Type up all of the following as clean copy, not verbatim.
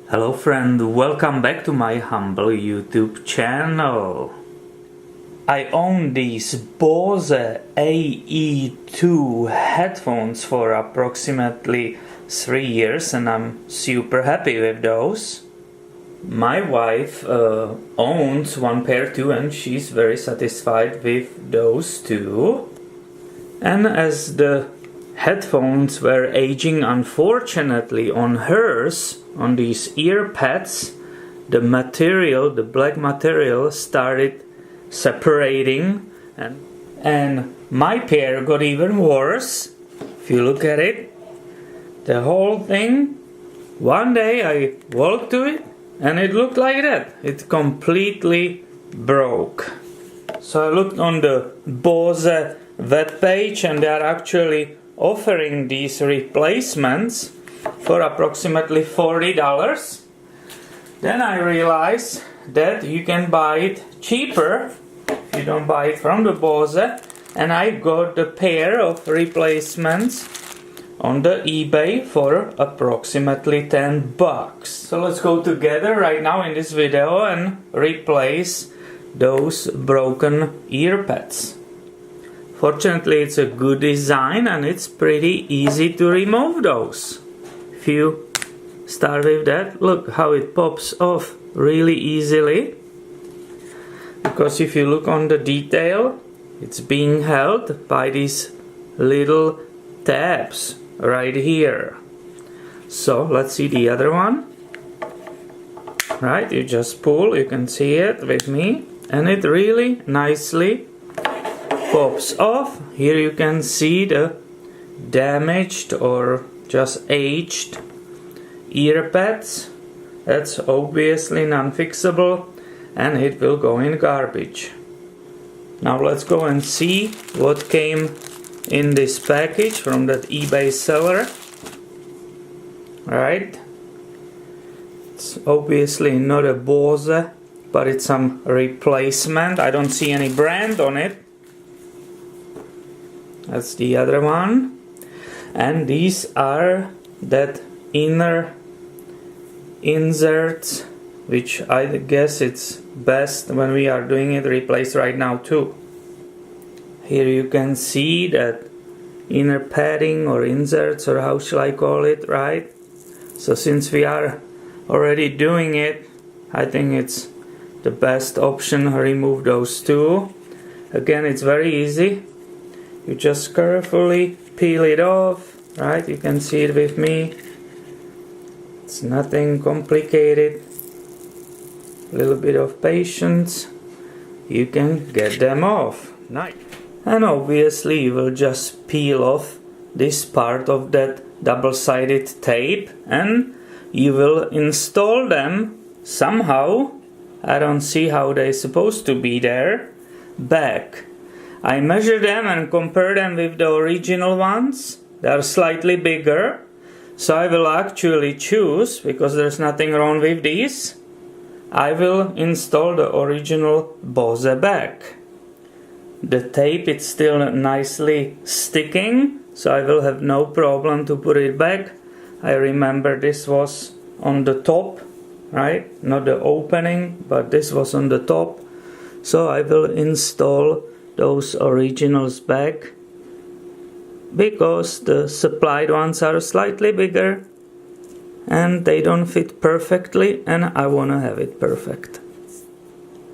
Hello friend, welcome back to my humble YouTube channel. I own these BOSE AE2 headphones for approximately 3 years and I'm super happy with those. My wife owns one pair too and she's very satisfied with those too. And as the headphones were aging unfortunately on hers, on these ear pads, the material, the black material started separating and my pair got even worse. If you look at it, the whole thing, one day I walked to it and it looked like that. It completely broke. So I looked on the BOSE web page and they are actually offering these replacements for approximately $40. Then I realized that you can buy it cheaper if you don't buy it from the BOSE, and I got the pair of replacements on the eBay for approximately $10. So let's go together right now in this video and replace those broken ear pads. Fortunately, it's a good design and it's pretty easy to remove those. If you start with that, look how it pops off really easily. Because if you look on the detail, it's being held by these little tabs right here. So let's see the other one. Right, you just pull, you can see it with me, and it really nicely pops off. Here you can see the damaged or just aged ear pads. That's obviously non-fixable and it will go in garbage. Now let's go and see what came in this package from that eBay seller. Right, it's obviously not a BOSE, but it's some replacement. I don't see any brand on it. That's the other one. And these are that inner inserts, which I guess it's best when we are doing it replace right now too. Here you can see that inner padding or inserts, or how shall I call it, right? So since we are already doing it, I think it's the best option to remove those two. Again, it's very easy. You just carefully peel it off, right? You can see it with me. It's nothing complicated. A little bit of patience. You can get them off. Nice. And obviously you will just peel off this part of that double-sided tape and you will install them somehow. I don't see how they're supposed to be there. Back. I measure them and compare them with the original ones. They are slightly bigger, so I will actually choose, because there's nothing wrong with these, I will install the original BOSE back. The tape is still nicely sticking, so I will have no problem to put it back. I remember this was on the top, right? Not the opening, but this was on the top. So I will install those originals back, because the supplied ones are slightly bigger and they don't fit perfectly and I want to have it perfect.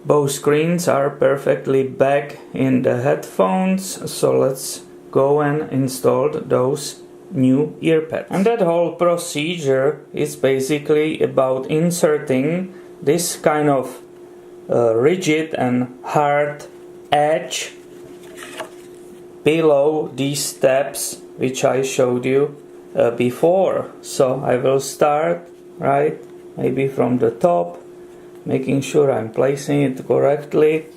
Both screens are perfectly back in the headphones, so let's go and install those new ear pads. And that whole procedure is basically about inserting this kind of rigid and hard edge below these steps which I showed you before. So I will start, right, maybe from the top, making sure I'm placing it correctly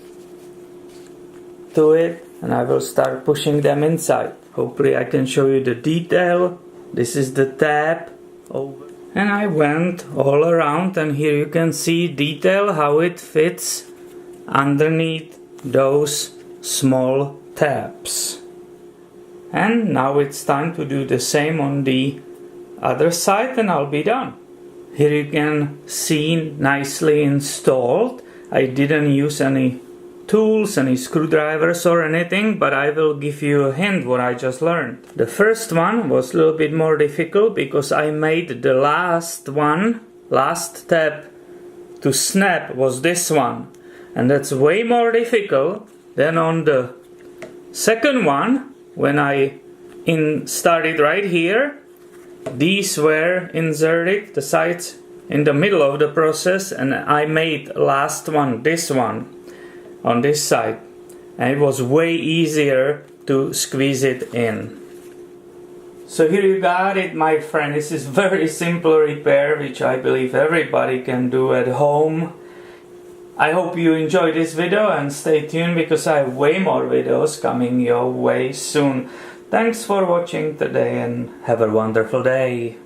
to it, and I will start pushing them inside. Hopefully I can show you the detail. This is the tab over. And I went all around and here you can see detail how it fits underneath those small tabs. And now it's time to do the same on the other side and I'll be done. Here you can see nicely installed. I didn't use any tools, any screwdrivers or anything, but I will give you a hint what I just learned. The first one was a little bit more difficult because I made the last step to snap was this one, and that's way more difficult than on the second one. When I started right here, these were inserted, the sides in the middle of the process, and I made last one, this one, on this side, and it was way easier to squeeze it in. So here you got it, my friend. This is very simple repair which I believe everybody can do at home. I hope you enjoyed this video and stay tuned because I have way more videos coming your way soon. Thanks for watching today and have a wonderful day.